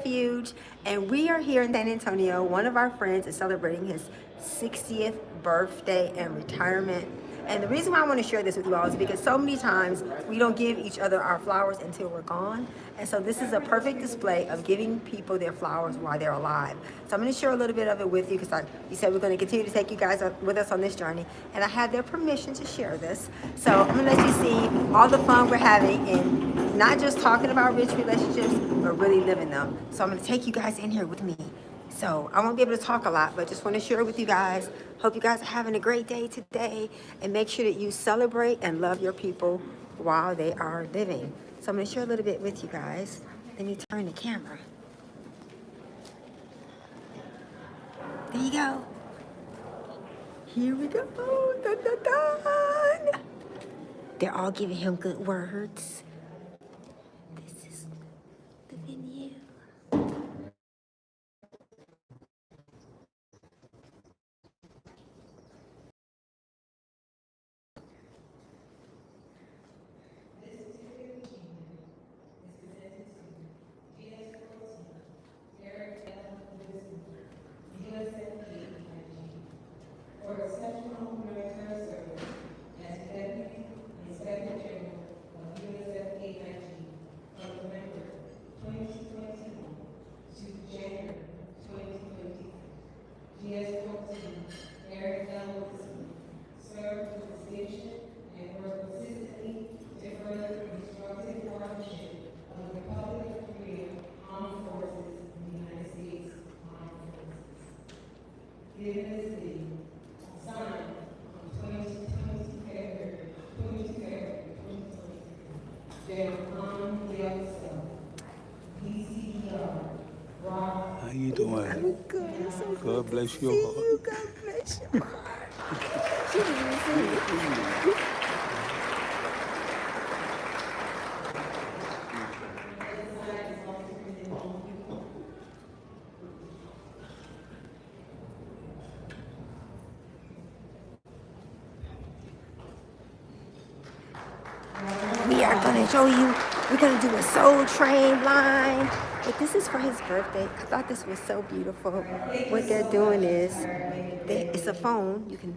Refuge, and we are here in San Antonio. One of our friends is celebrating his 60th birthday and retirement. And the reason why I want to share this with you all is because so many times we don't give each other our flowers until we're gone. And so this is a perfect display of giving people their flowers while they're alive. So I'm going to share a little bit of it with you because we said we're going to continue to take you guys with us on this journey. And I had their permission to share this. So I'm going to let you see all the fun we're having in not just talking about rich relationships, but really living them. So I'm going to take you guys in here with me. So I won't be able to talk a lot, but just want to share with you guys. Hope you guys are having a great day today, and make sure that you celebrate and love your people while they are living. So I'm going to share a little bit with you guys. Let me turn the camera. There you go. Here we go. Dun, dun, dun. They're all giving him good words. This is the venue. For exceptional military service as Deputy Inspector General of USF-819 from November 2021 to January 2023. GS-14 Eric L. Witherspoon served with distinction and worked consistently to further the constructive partnership of the Republic of Korea Armed Forces and the United States Armed Forces. Given this leave, signed on 22 February 2023, General Tom Yeltsin, DCER, Rob. How you doing? I'm good. I'm so God good bless to your see heart. you. God bless your heart. She didn't even see me. We are going to show you, we're going to do a Soul Train line. But this is for his birthday. I thought this was so beautiful. What they're doing is, it's a phone. You can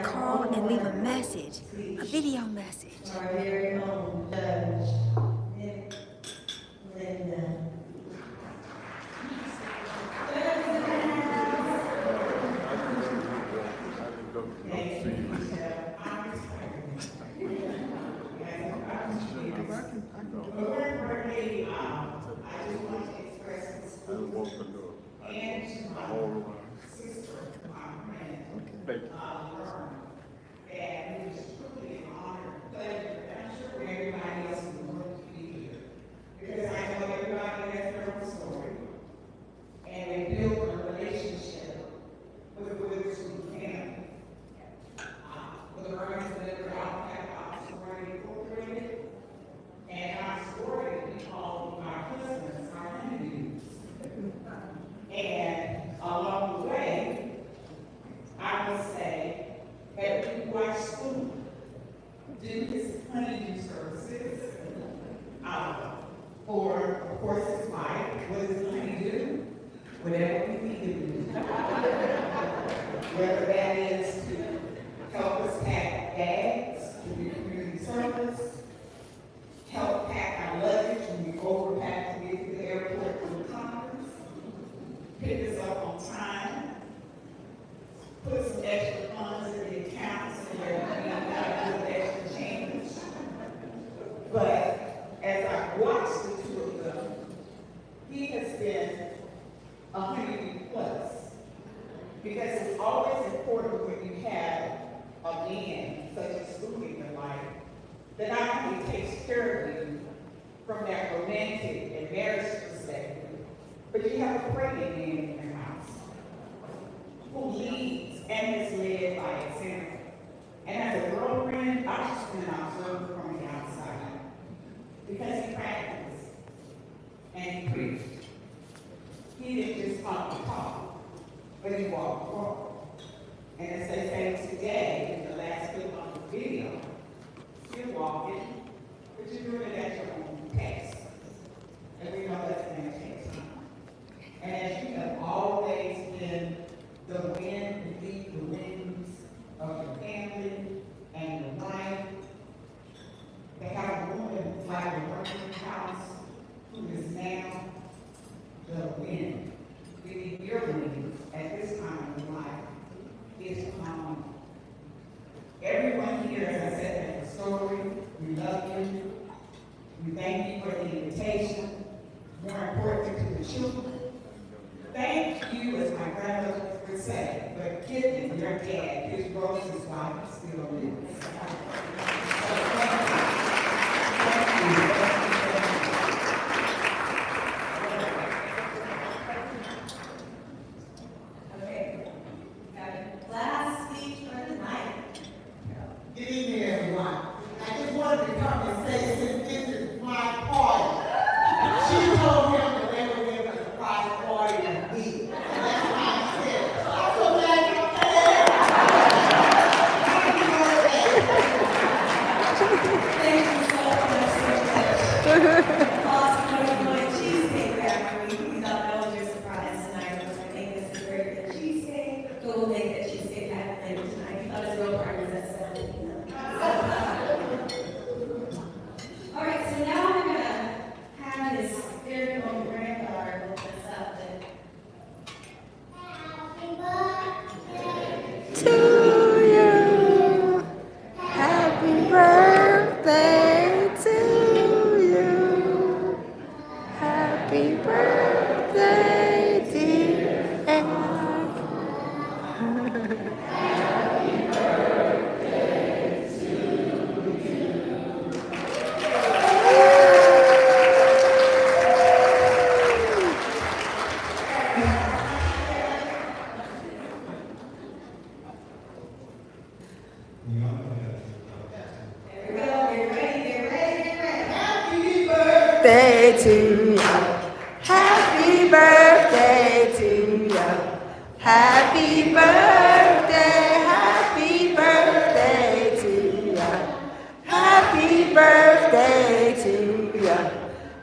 call and leave a message, a video message. Our very own Judge Nick Linda. And to my sister, my friend, that it was truly an honor, pleasure, and I'm sure everybody else in the world to be here. Because I know everybody has their own story. And they built a relationship with the Witherspoon family. With the Burns that were out at Oxford Incorporated. And our story we call our husbands, our enemies. And along the way, I would say that we watch school do his honeydew services for, of course, his wife. What does honeydew? Whatever we need to do. Whether that is to help us pack bags, to do community service, help pack our luggage when we overpack to get to the airport for the conference, pick us up on time, put some extra funds in the account so that we got good extra change. But as I watched the two of them, he has been 100 plus. Because it's always important when you have a man such as Luke in your life that not only takes care of you from that romantic and marriage perspective, but you have a praying man in your house who leads and is led by example. And as a girlfriend, I just been observed from the outside because he practiced and he preached. He didn't just talk the talk, but he walked the walk. And as they say today, in the last clip on the video, you're walking, but you're doing it at your own pace. And we know that's going to take time. children. Thank you, as my grandmother would say, for giving your dad his roses while he still lives. So thank you. Okay, got a last speech for the night. Good evening, everyone. I just wanted to come and say, since this is my party, she told him that they were giving us a private party and we. And that's why I said, I'm so glad you're there. Happy birthday. Thank you so much. Awesome, going cheesecake factory. We thought that was your surprise tonight. I think this is very good cheesecake. But we'll make that cheesecake happen later tonight. We thought his real partner was at 7. All right, so now we're gonna have his very own granddaughter look us up. To you. Happy birthday to you. Happy birthday, dear Anne. There we go. Get ready, get ready, get ready. Happy birthday. Birthday to you. Happy birthday to you. Happy birthday, happy birthday to you. Happy birthday to you.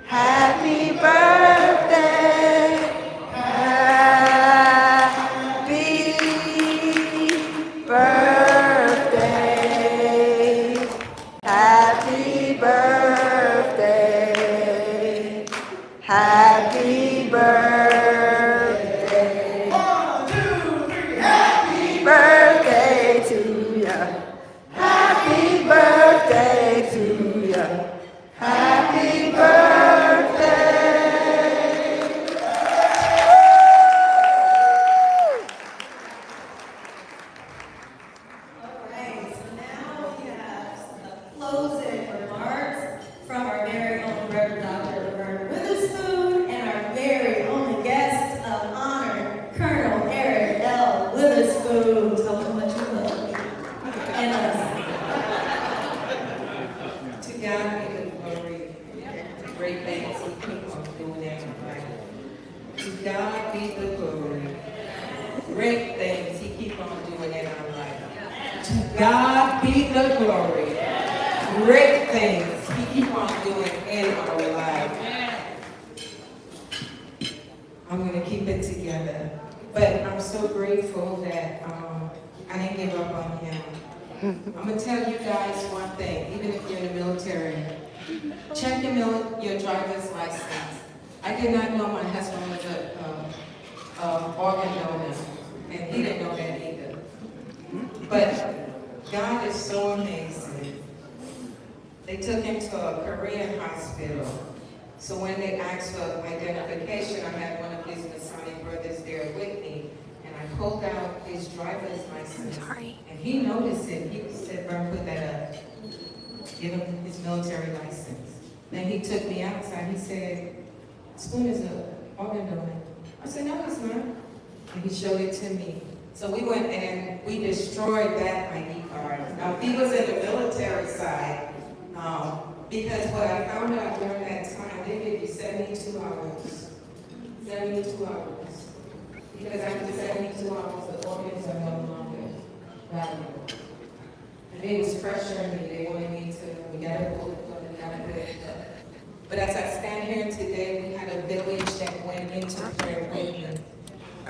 Happy birthday. Happy birthday. Happy birthday. Happy birthday. 1, 2, 3, happy Birthday to ya. Happy birthday to ya. Happy birthday. All right, so now we have the closing remarks from our very own Reverend Dr. Witherspoon and our very own guest of honor, Colonel Eric L. Witherspoon. Tell them what you love and us. To God be the glory, the great things He keep on doing in our life. To God be the glory, great things He keep on doing in our life. To God be the glory, great things He keep on doing in our life. I'm going to keep it together, but I'm so grateful that I didn't give up on Him. I'm going to tell you guys one thing, even if you're in the military, check your driver's license. I did not know my husband was a organ donor, and he didn't know that either. But God is so amazing. They took him to a Korean hospital. So when they asked for identification, I had one of his Masonic brothers there with me, and I pulled out his driver's license. And he noticed it. He said, "Bro, put that up. Give him his military license." Then he took me outside. He said, "Spoon is an organ donor." I said, "No, it's not." And he showed it to me. So we went and we destroyed that ID card. Now, he was in the military side, because what I found out during that time, they give you 72 hours. 72 hours. Because after 72 hours, the organs are no longer valuable. And they was pressuring me. They wanted me to, we gotta pull it up, we gotta put it up. But as I stand here today, we had a village that went into prayer with me.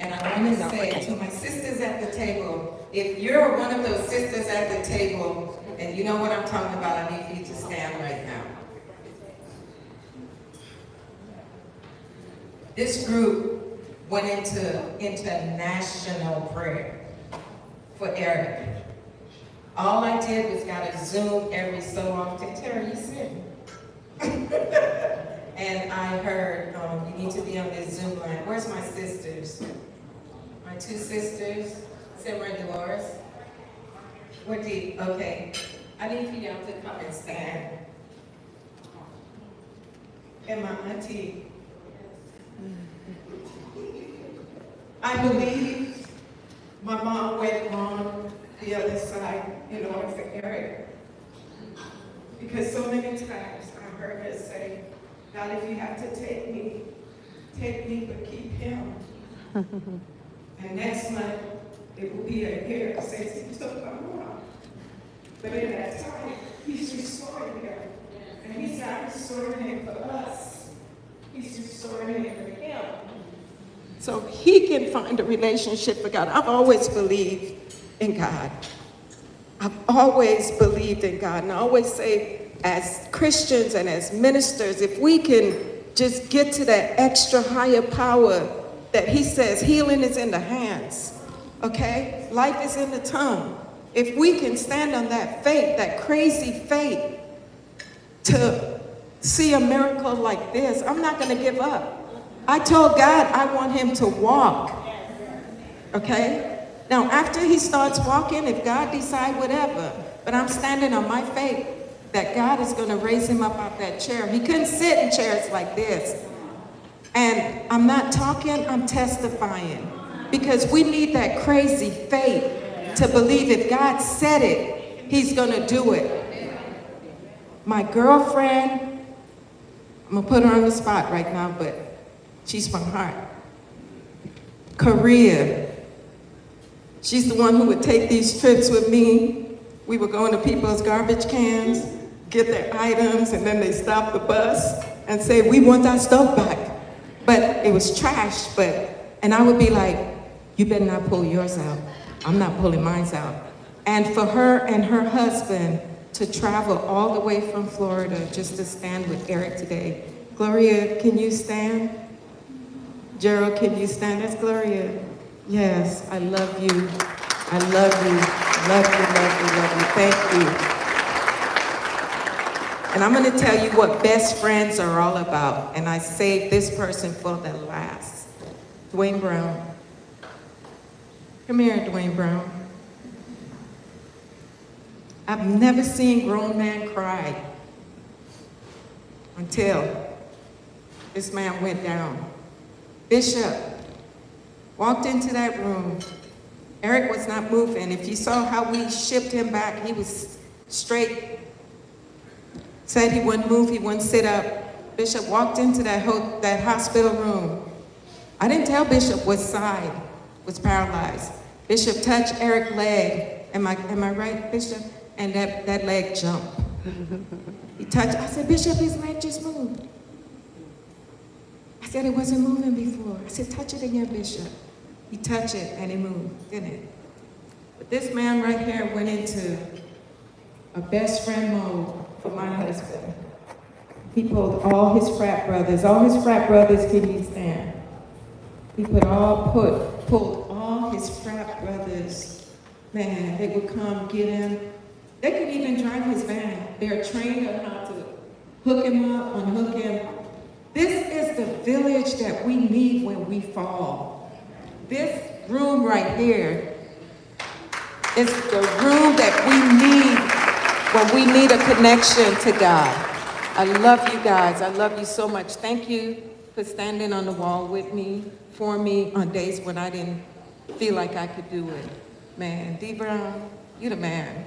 And I want to say to my sisters at the table, if you're one of those sisters at the table, and you know what I'm talking about, I need for you to stand right now. This group went into international prayer for Eric. All I did was got a Zoom every so often. Terry, you sing. And I heard, you need to be on this Zoom line. Where's my sisters? My two sisters, Simmer and Dolores. What do you, okay. I need for y'all to come and stand. And my auntie. I believe my mom went on the other side in order for Eric. Because so many times I heard her say, God, if you have to take me, but keep him. And next month, it will be a year since he took my mom. But in that time, he's restoring him. And he's not restoring him for us. He's restoring him for him. So he can find a relationship with God. I've always believed in God. I've always believed in God. And I always say, as Christians and as ministers, if we can just get to that extra higher power that he says healing is in the hands, okay? Life is in the tongue. If we can stand on that faith, that crazy faith, to see a miracle like this, I'm not going to give up. I told God I want him to walk, okay? Now, after he starts walking, if God decides whatever, but I'm standing on my faith that God is going to raise him up out that chair. He couldn't sit in chairs like this. And I'm not talking, I'm testifying. Because we need that crazy faith to believe if God said it, he's going to do it. My girlfriend, I'm going to put her on the spot right now, but she's from heart. Korea. She's the one who would take these trips with me. We would go into people's garbage cans, get their items, and then they stop the bus and say, we want our stuff back. But it was trash, and I would be like, you better not pull yours out. I'm not pulling mine out. And for her and her husband to travel all the way from Florida just to stand with Eric today. Gloria, can you stand? Gerald, can you stand? That's Gloria. Yes, I love you. I love you. Love you, love you, love you. Thank you. And I'm going to tell you what best friends are all about. And I saved this person for the last. Dwayne Brown. Come here, Dwayne Brown. I've never seen grown man cry until this man went down. Bishop walked into that room. Eric was not moving. If you saw how we shipped him back, he was straight. Said he wouldn't move, he wouldn't sit up. Bishop walked into that hospital room. I didn't tell Bishop what side was paralyzed. Bishop touched Eric's leg. Am I right, Bishop? And that leg jumped. He touched, I said, Bishop, his leg just moved. I said it wasn't moving before. I said, touch it again, Bishop. He touched it and it moved, didn't it? But this man right here went into a best friend mode for my husband. He pulled all his frat brothers. All his frat brothers, can you stand? He pulled all his frat brothers. Man, they would come get him. They could even drive his van. They're trained on how to hook him up, unhook him. This is the village that we need when we fall. This room right here is the room that we need when we need a connection to God. I love you guys. I love you so much. Thank you for standing on the wall with me, for me, on days when I didn't feel like I could do it. Man, D. Brown, you the man.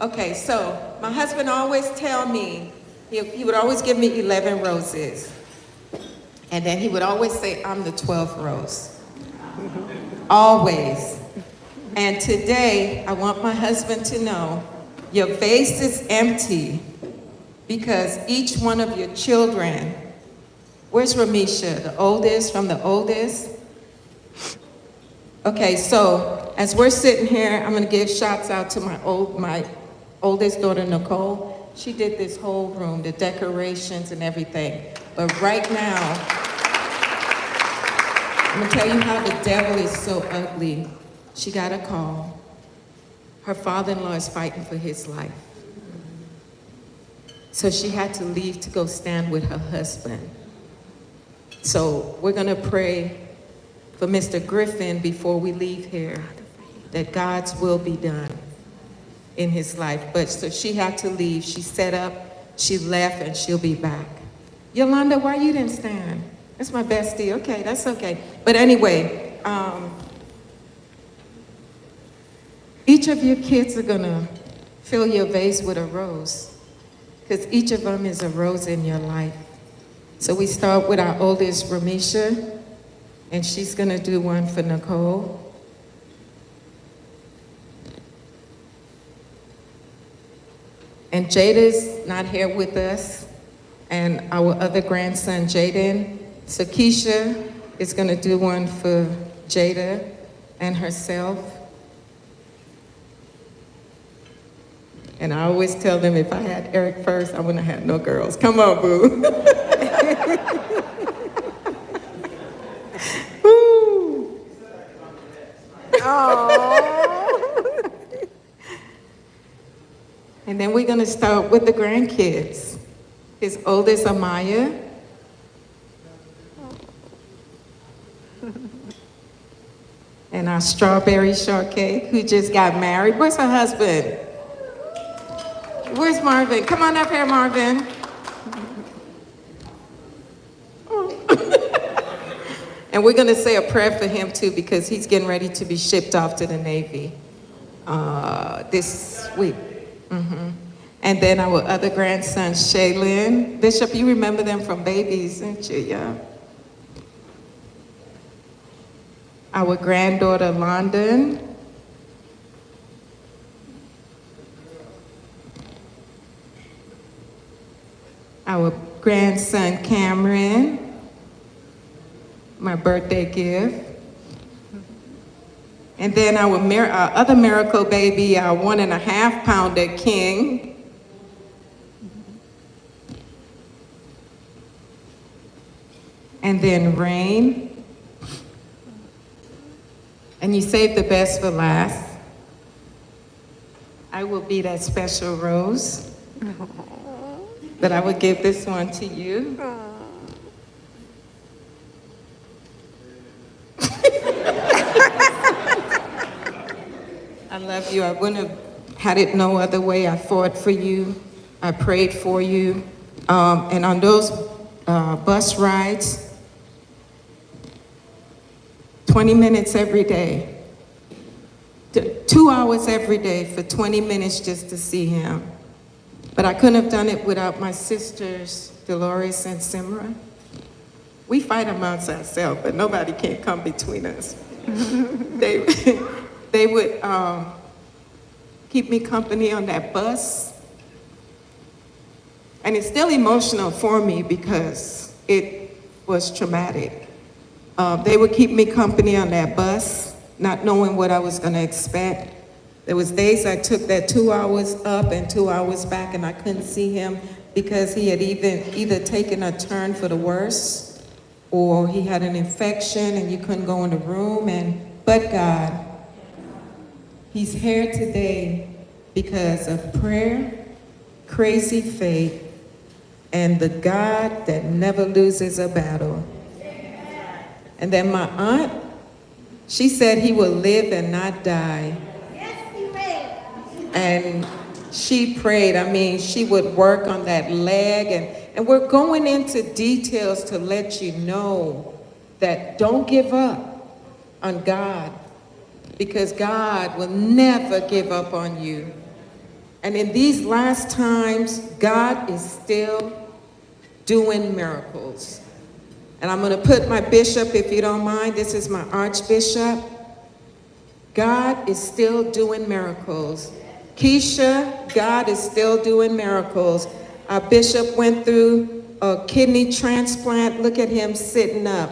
Okay, so my husband always tell me, he would always give me 11 roses. And then he would always say, I'm the 12th rose. Always. And today, I want my husband to know, your vase is empty because each one of your children, where's Ramisha, the oldest from the oldest? Okay, so as we're sitting here, I'm gonna give shouts out to my oldest daughter, Nicole. She did this whole room, the decorations and everything. But right now, I'm gonna tell you how the devil is so ugly. She got a call. Her father-in-law is fighting for his life. So she had to leave to go stand with her husband. So we're gonna pray for Mr. Griffin before we leave here, that God's will be done in his life. But so she had to leave. She set up, she left, and she'll be back. Yolanda, why you didn't stand? That's my bestie. Okay, that's okay. But anyway, each of your kids are gonna fill your vase with a rose, because each of them is a rose in your life. So we start with our oldest, Ramisha, and she's gonna do one for Nicole. And Jada's not here with us, and our other grandson, Jaden. So Keisha is gonna do one for Jada and herself. And I always tell them if I had Eric first, I wouldn't have had no girls. Come on, boo. Woo. Oh. And then we're gonna start with the grandkids. His oldest, Amaya. And our strawberry shortcake, who just got married. Where's her husband? Where's Marvin? Come on up here, Marvin. And we're gonna say a prayer for him too, because he's getting ready to be shipped off to the Navy this week. And then our other grandson, Shaylin. Bishop, you remember them from babies, didn't you? Yeah. Our granddaughter, London. Our grandson, Cameron. My birthday gift. And then our other miracle baby, our 1.5 pounder, King. And then Rain. And you saved the best for last. I will be that special rose. But I will give this one to you. I love you. I wouldn't have had it no other way. I fought for you. I prayed for you. And on those bus rides, 20 minutes every day. 2 hours every day for 20 minutes just to see him. But I couldn't have done it without my sisters, Dolores and Simra. We fight amongst ourselves, but nobody can come between us. They would keep me company on that bus. And it's still emotional for me because it was traumatic. They would keep me company on that bus, not knowing what I was gonna expect. There was days I took that 2 hours up and 2 hours back and I couldn't see him because he had either taken a turn for the worse or he had an infection and you couldn't go in the room. But God, he's here today because of prayer, crazy faith, and the God that never loses a battle. And then my aunt, she said he will live and not die. And she prayed. I mean, she would work on that leg, and we're going into details to let you know that don't give up on God, because God will never give up on you. And in these last times, God is still doing miracles. And I'm going to put my bishop, if you don't mind. This is my archbishop. God is still doing miracles. Keisha, God is still doing miracles. Our bishop went through a kidney transplant. Look at him sitting up.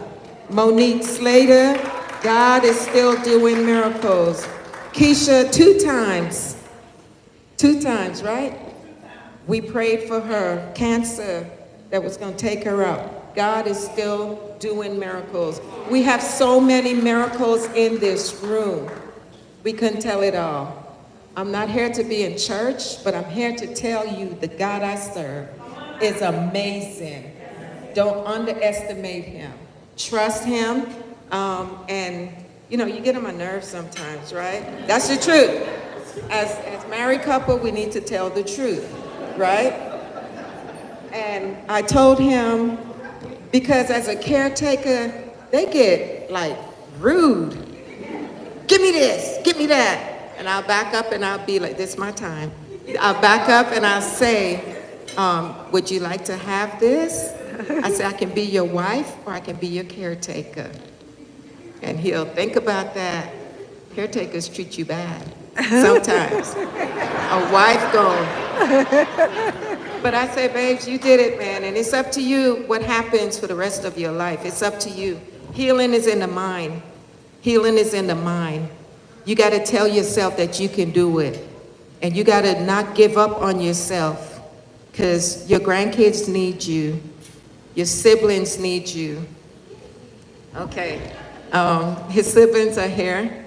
Monique Slater, God is still doing miracles. Keisha, 2 times. 2 times, right? We prayed for her cancer that was going to take her out. God is still doing miracles. We have so many miracles in this room. We couldn't tell it all. I'm not here to be in church, but I'm here to tell you the God I serve is amazing. Don't underestimate him. Trust him. And you know, you get on my nerves sometimes, right? That's the truth. As married couple, we need to tell the truth, right? And I told him, because as a caretaker, they get like rude. Give me this, give me that. And I'll back up and I'll be like, this is my time. I'll back up and I'll say, would you like to have this? I say, I can be your wife or I can be your caretaker. And he'll think about that. Caretakers treat you bad sometimes. A wife going. But I say, babes, you did it, man. And it's up to you what happens for the rest of your life. It's up to you. Healing is in the mind. Healing is in the mind. You got to tell yourself that you can do it. And you got to not give up on yourself, because your grandkids need you. Your siblings need you. Okay. His siblings are here.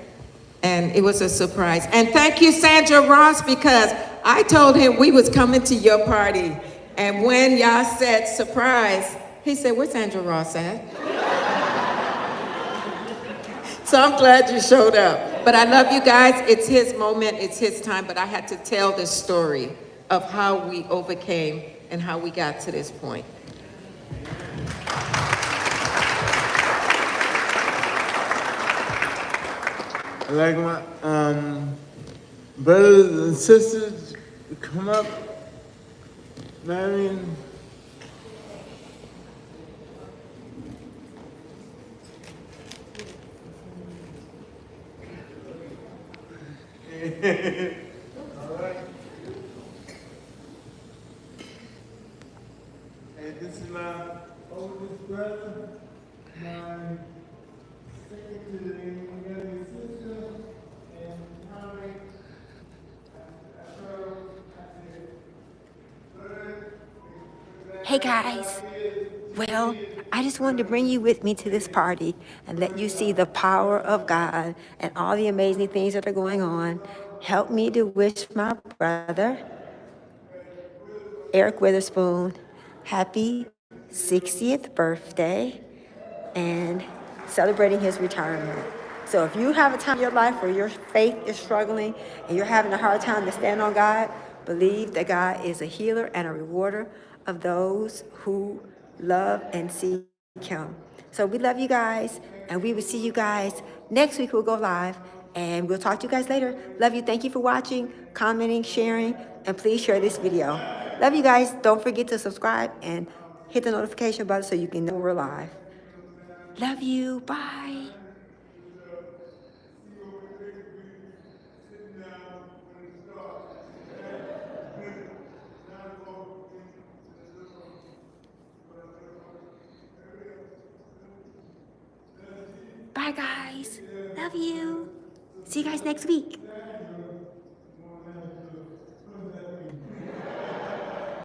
And it was a surprise. And thank you, Sandra Ross, because I told him we was coming to your party. And when y'all said surprise, he said, where's Sandra Ross at? So I'm glad you showed up. But I love you guys. It's his moment. It's his time. But I had to tell the story of how we overcame and how we got to this point. I'd like my brothers and sisters to come up. Marion. All right. And this is my oldest brother, my second to the youngest sister, and Tommy. Hey guys, well, I just wanted to bring you with me to this party and let you see the power of God and all the amazing things that are going on. Help me to wish my brother, Eric Witherspoon, happy 60th birthday and celebrating his retirement. So if you have a time in your life where your faith is struggling and you're having a hard time to stand on God, believe that God is a healer and a rewarder of those who love and seek him. So we love you guys, and we will see you guys next week. We'll go live, and we'll talk to you guys later. Love you. Thank you for watching, commenting, sharing, and please share this video. Love you guys. Don't forget to subscribe and hit the notification button so you can know we're live. Love you. Bye. Bye, guys. Love you. See you guys next week.